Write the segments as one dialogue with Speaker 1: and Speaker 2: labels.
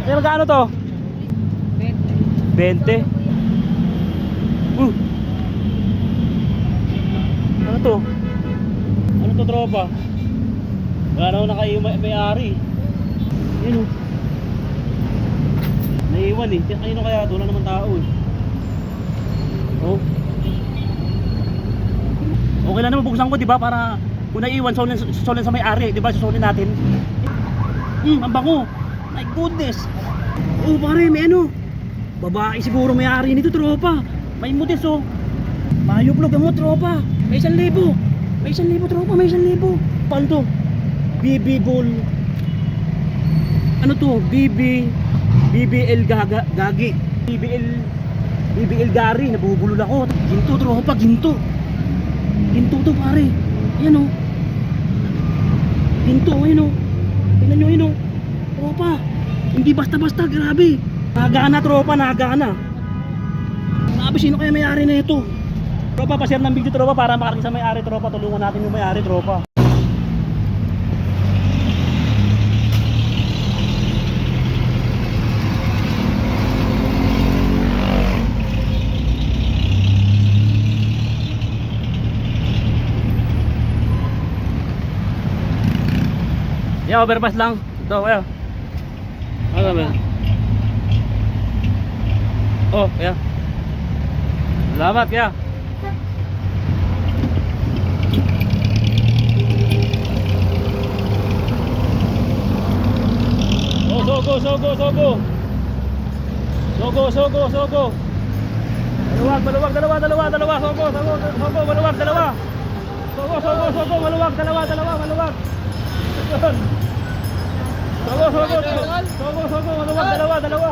Speaker 1: Kaya magkano to? 20. Ano to? Ano to, tropa? Wala na ako may-ari. Yan o. Naiwan eh. Kanino kaya to? Wala naman tao eh. Oh. Okay lang naman buksan ko, di ba? Para kung naiwan, solin sa may-ari, di ba? Susolin natin. Ang bango. My goodness. Oh, pare, may ano. Babae siguro may-ari nito, tropa. May mutis oh. Mayuplog mo, tropa. May 1,000. May 1,000, tropa. May 1,000. Paano to? BB Bull. Ano to? BBL Gagi. BBL Gari. Nabubulol ako. Ginto, tropa. Ginto. Ginto to, pare. Ayan o. Ginto, ayan o. Tingnan nyo, ayan o. Tropa. Hindi basta-basta, grabe. Nagana, tropa, nagana. Grabe, sino kaya may-ari na ito? Tropa, pa-share ng video, tropa, para makarating sa may-ari, tropa. Tulungan natin yung may-ari, tropa. Yeah, overpass lang. Ito, kaya. Ano ba? Oh, kaya. Salamat, kaya. Oh, sogo. Maluwag, dalawa. Sogo, maluwag, dalawa. Sogo, maluwag, dalawa, maluwag. Sogo, maluwag, dalawa.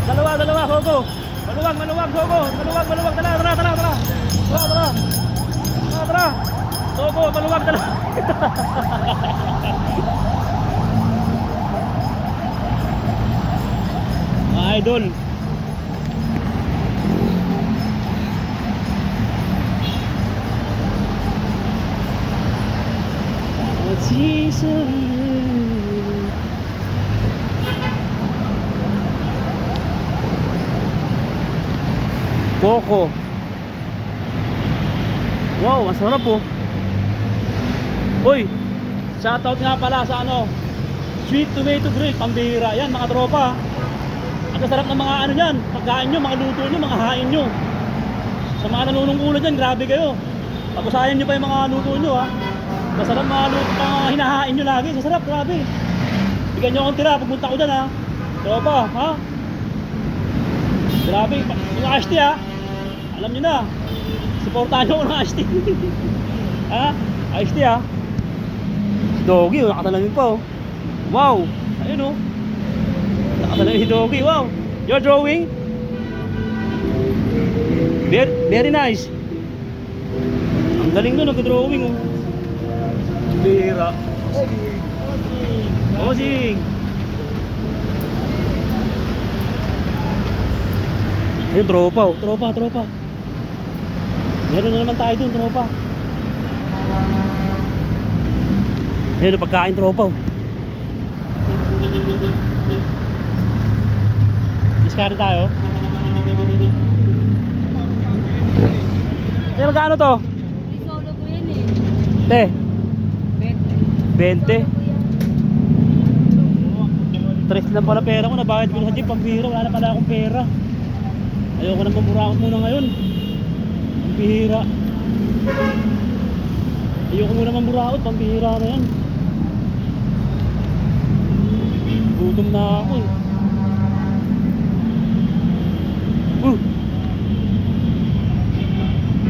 Speaker 1: Dalawa, sogo. Maluwag, sogo. Maluwag, tara. Sogo, maluwag, dalawa. Mga idol. Coco. Wow, ang sarap po. Uy, shoutout nga pala sa ano, Sweet Tomato Grill, pambihira. Yan mga tropa. Ang sarap ng mga ano yan, pagkain nyo, mga luto nyo, mga hain nyo. Sa mga nanunungkulan dyan, grabe kayo. Pag-usayan nyo pa yung mga luto nyo ha. Masarap mga luto, mga hinahain nyo lagi. Sasarap, grabe. Bigyan nyo akong tira, pagpunta ko dyan ha. Tropa, ha? Grabe, yung iced tea ha. Alam nyo na, supportahan nyo ako ng iced tea. Ha? Iced tea ha. Si Doggy, nakatalangin pa oh. Wow, ayun oh. Nakatalangin si Doggy, wow. You're drawing? Very nice. Ang galing doon, nag-drawing oh. Bira. Bossing. Ayun, tropa oh. Tropa. Meron na naman tayo dun, tropa. Ayun, pagkain, tropa oh. Discard tayo. Kaya magkano to?
Speaker 2: Solo ko yan eh.
Speaker 1: 20. 3 lang pala pera ko, nabayad ko na sa jeep, pambihira, wala na pala akong pera. Ayoko nang mamuraot muna ngayon. Pambihira. Ayoko muna mamuraot, pambihira na yan. Gutom na ako eh.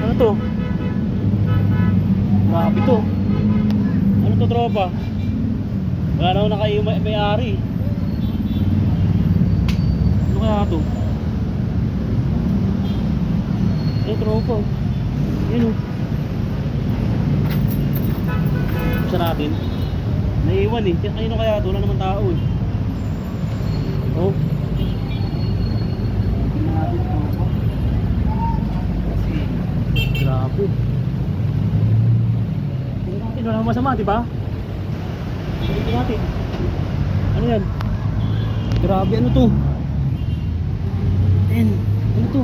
Speaker 1: Ano to? Grabe to. Ano to, tropa? Wala na ako may-ari. Ano kaya to? Ay, tropa. Yan o. Buksan natin. Naiwan eh. Kanino kaya to? Wala naman tao eh. Oh. Tingnan natin, tropa. Grabe. Tingnan natin. Wala namang masama, diba? Tingnan natin. Ano yan? Grabe, ano to? Ayan, ano to?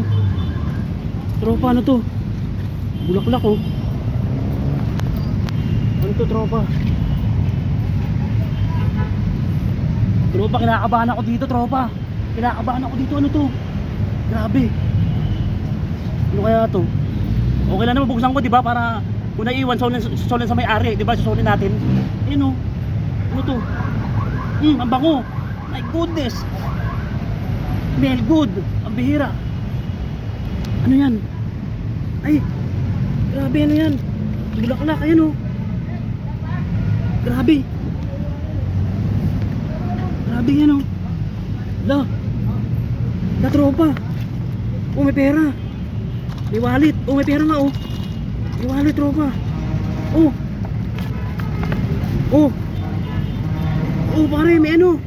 Speaker 1: Tropa, ano to? Bulaklak oh. Ano to, tropa? Tropa, kinakabahan ako dito, tropa. Kinakabahan ako dito, ano to? Grabe. Ano kaya to? Okay lang naman, buksan ko, di ba? Para kung naiiwan, solin sa may-ari, di ba? Susolin natin. Ayun oh. Ano to? Ang bango. My goodness. Smell good. Ang bihira. Ano yan? Ay, grabe, ano yan? Bulaklak, ayan oh. Grabe. Grabe yan oh. La. La, tropa. Oh, may pera. May wallet. Oh, may pera nga oh. May wallet, tropa. Oh. Oh. Oh, pare, may ano.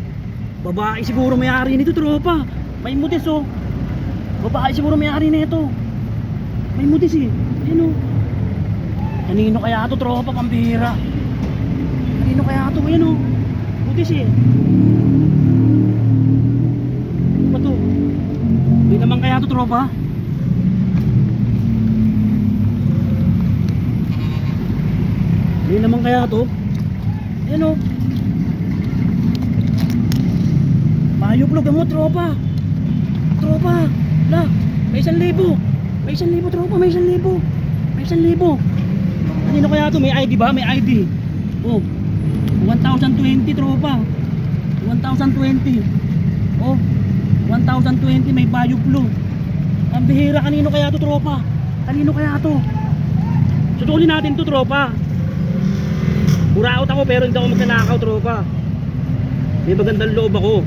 Speaker 1: Babae siguro may-ari nito, tropa. May mutis oh. Babae siguro may-ari nito. May mutis eh. Ayun oh. Kanino kaya ito, tropa, pambihira? Kanino kaya ito? Ayun oh. Mutis eh. Ano ba to? Hindi naman kaya ito, tropa. Hindi naman kaya ito. Ayun oh. Mayuplog mo, tropa. Tropa. La, may 1,000. May 1,000, tropa, may 1,000. May 1,000. Kanino kaya ito? May ID ba? May ID. Oh. 1,020, tropa. 1,020. Oh. 1,020, may Mayuplog. Ang bihira, kanino kaya ito, tropa? Kanino kaya ito? Susulin natin ito, tropa. Buraot ako pero hindi ako magnanakaw, tropa. May magandang loob ako.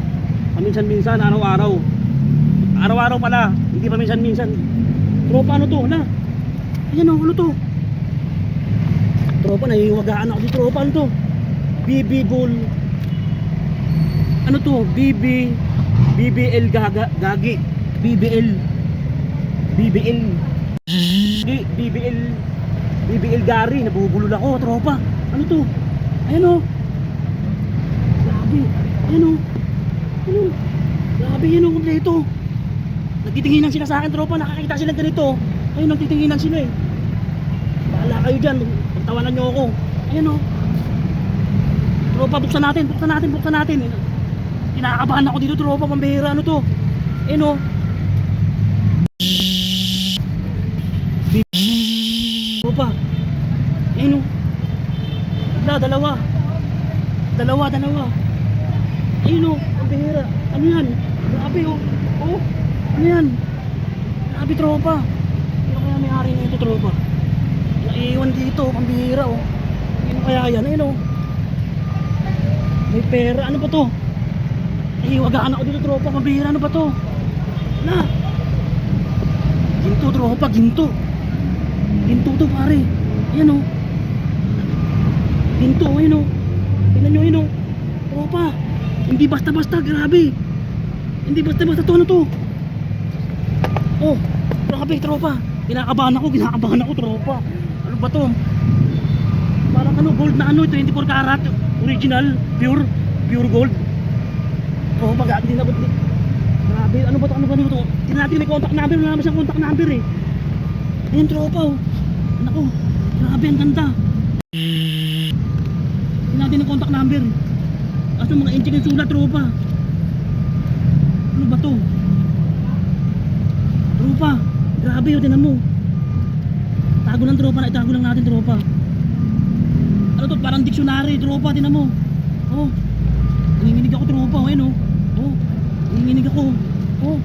Speaker 1: Paminsan-minsan, araw-araw. Araw-araw pala, hindi paminsan-minsan. Tropa, ano to? Hala. Ayan o, ano to? Tropa, nahihiwagaan ako dito. Tropa, ano to? BB Bull. Ano to? BBL Gagi. BBL. BBL Gary. Nabubulol ako, tropa. Ano to? Ayan o. Grabe. Ayan o. Ano? Grabe yan ang kompleto. Nagtitinginan sila sa akin, tropa. Nakakita sila ganito. Ayun, nagtitinginan sila eh. Bahala kayo dyan. Pagtawanan nyo ako. Ayan o. Tropa, buksan natin. Kinakabahan ako dito, tropa. Pambihira, ano to? Ayan o. Tropa. Ayan o. Dalawa. Ayun o, ang bihira. Ano yan? Grabe o. Oh, ano yan? Grabe, tropa. Ano kaya may-ari na ito, tropa? Naiiwan dito, ang bihira o. Ano kaya yan? Ayun o. May pera. Ano ba to? Nahiwagaan ako dito, tropa. Ang bihira. Ano ba to? Na. Ginto, tropa. Ginto to, pare. Ayan o. Ginto, ayun o. Tingnan nyo, ayun o. Tropa. Hindi basta-basta, grabe. Hindi basta-basta to, ano to? Oh, grabe, tropa. Kinakabahan ako, tropa. Ano ba to? Parang ano, gold na ano, 24 karat, original, pure gold. Oh, pag din na ba? Grabe, ano ba to? Tingnan natin, may contact number, wala naman siyang contact number eh. Ayun, tropa, oh. Naku, grabe, ang ganda. Tingnan natin ang contact number. Aso mga inchik yung sulat, tropa. Ano ba to? Tropa, grabe yun, tinan mo. Tago lang, tropa, itago lang natin, tropa. Ano to, parang dictionary, tropa, tinan mo. Oh, nanginginig ako, tropa, ayun oh. Oh, nanginginig ako. Oh.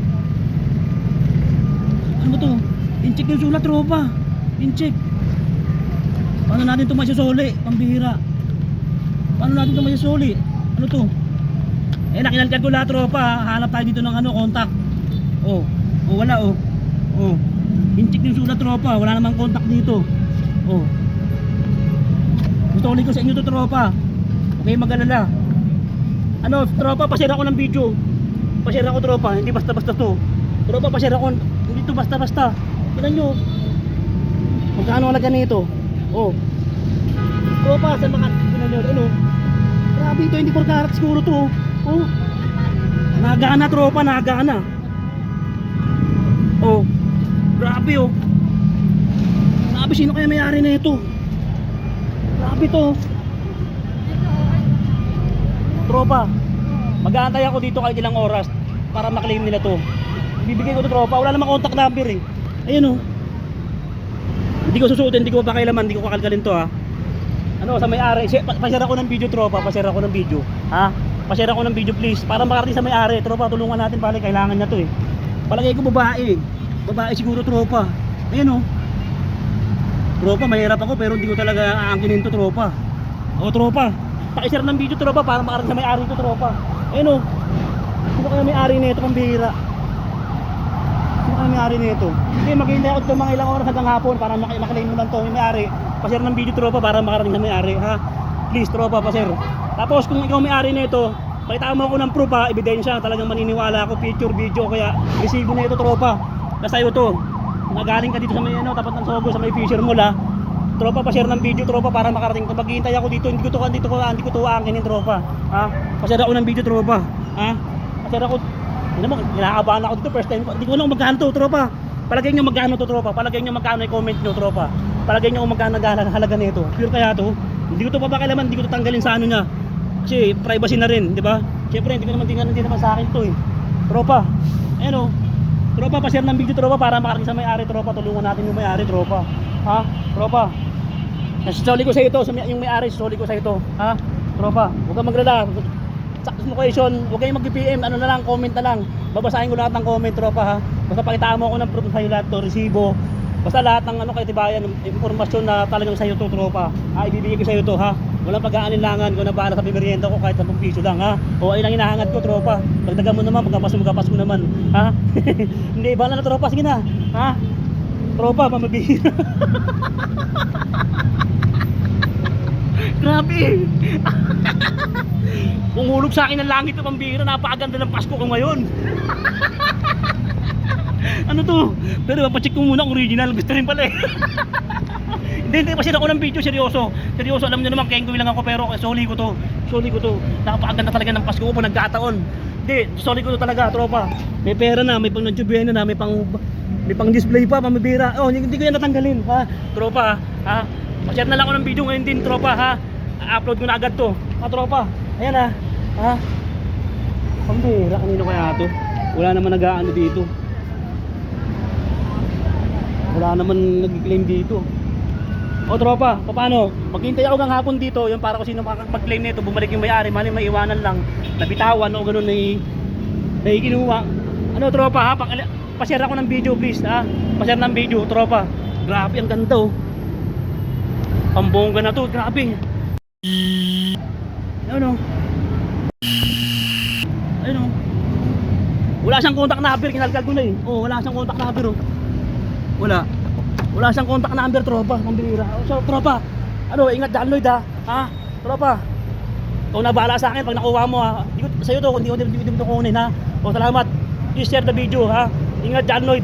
Speaker 1: Ano ba to? Inchik yung sulat, tropa. Inchik. Paano natin ito masusuli? Pambihira. Paano natin ito masusuli? Ano to? Eh, nakinalkan ko lahat, tropa. Hanap tayo dito ng ano, contact. Oh, wala oh. Oh, inchik yung sulat, tropa. Wala namang contact dito. Oh. Gusto ko sa inyo to, tropa. Okay, mag-alala. Ano, tropa, pa-share ako ng video. Pa-share ako, tropa. Hindi basta-basta to. Tropa, pa-share ako. Hindi to basta-basta. Tignan nyo. Magkano na ganito? Oh. Tropa, sa mga tignan nyo. Ano? Grabe, 24 karat siguro to. Oh. Nagana tropa, nagana. Oh, grabe oh. Grabe, sino kaya may-ari na ito? Grabe to. Tropa, mag-aantay ako dito kahit ilang oras para maklaim nila to. Bibigay ko to tropa, wala namang contact number eh. Ayun oh. Hindi ko susuotin, hindi ko pakailaman, hindi ko kakalkalin to ha. Ano sa may-ari, pa-share ako ng video tropa, pa-share ako ng video. Ha? Pa-share ako ng video please para makarating sa may-ari. Tropa, tulungan natin pala, kailangan niya to eh. Palagay ko babae. Babae siguro tropa. Ayun oh. Tropa, mahirap ako pero hindi ko talaga aangkinin to tropa. O tropa, paki-share ng video tropa para makarating sa may-ari to tropa. Ayun oh. Sino kaya may-ari nito, pambihira? Sino kaya may-ari nito? Hindi, maghihintay ako dito mga ilang oras hanggang hapon para maklaim mo lang to, yung may-ari. Pa-share ng video tropa para makarating sa may-ari, ha? Please tropa, pa-share. Tapos kung ikaw may-ari nito, pakita mo ako ng proof ha, ebidensya, talagang maniniwala ako, picture, video, kaya resibo na ito tropa. Basta sa'yo to. Nagaling ka dito sa may ano, tapat ng Sogo, sa may Fisher Mall ha. Tropa, pa-share ng video tropa para makarating. Maghihintay ako dito, hindi ko to aangkinin tropa. Ha? Pa-share ako ng video tropa. Ha? Pa-share ako. Hindi mo, kinakabahan ako dito first time ko. Hindi ko alam kung magkano to tropa. Palagay nyo magkano to tropa. Palagay nyo magkano i-comment nyo tropa. Palagay nyo kung magkano halaga nito. Pure kaya to. Hindi ko to papakialaman, hindi ko to tanggalin sa ano niya. Kasi privacy na rin, di ba? Siyempre, hindi naman sa akin to eh. Tropa. Ayan oh. Tropa, pa-share ng video tropa para makarating sa may-ari tropa. Tulungan natin yung may-ari tropa. Ha? Tropa. Nasisoli ko sa ito, yung may-ari sisoli ko sa ito. Ha? Tropa, huwag kang maglala. Success location, huwag kayong mag-PM, ano na lang, comment na lang. Babasahin ko lahat ng comment tropa ha. Basta pakitaan mo ako ng proof sa'yo lahat to, resibo. Basta lahat ng ano katibayan, impormasyon na talagang sa'yo to tropa. Ha, ibibigay ko sa'yo to ha. Walang pag-aalinlangan ko na bahala sa pimerienda ko kahit 10 piso lang ha. O ayun lang hinahangat ko tropa. Dagdagan mo naman, magkapas mo naman. Ha? Hindi, bahala na tropa, sige na. Ha? Tropa, pamabihira. Grabe. Umulog sa akin ng langit na pambihira, napakaganda ng Pasko ko ngayon. Ano to? Pero papacheck ko muna ang original, gusto rin pala eh. Hindi, pa-share ako ng video, seryoso. Seryoso, alam niyo naman, kengkoy lang ako pero soli ko to. Napakaganda talaga ng Pasko ko po, nagkataon. Hindi, soli ko to talaga, tropa. May pera na, may pang nandiyo na, may pang display pa, pamibira. Oh, hindi ko yan natanggalin, ha? Tropa, ha? Pa-share na lang ako ng video ngayon din, tropa, ha? I-upload ko na agad to. Ha, tropa? Ayan ha. Ha? Pambira, kanino kaya to? Wala naman nag-aano dito. Wala naman nag-claim dito. O tropa, paano? Maghintay ako ng hapon dito, yung para kung sino makakapag-claim nito, bumalik yung may-ari, mali may iwanan lang, nabitawan o gano'n na kinuha. Ano tropa ha? Pa-share ako ng video please ha? Pa-share ng video tropa. Grabe, ang ganda oh. Pambongga na to, grabe. Ayun oh. Ayun oh. Wala siyang contact number, kinalkal ko na eh. Oh, wala siyang contact number oh. Wala siyang contact number tropa, pambira. So tropa, ano, ingat download ha. Ha? Tropa. Ikaw na bahala sa akin pag nakuha mo ha. Sa'yo to, hindi ko kunin ha. O salamat. Please share the video ha. Ingat download.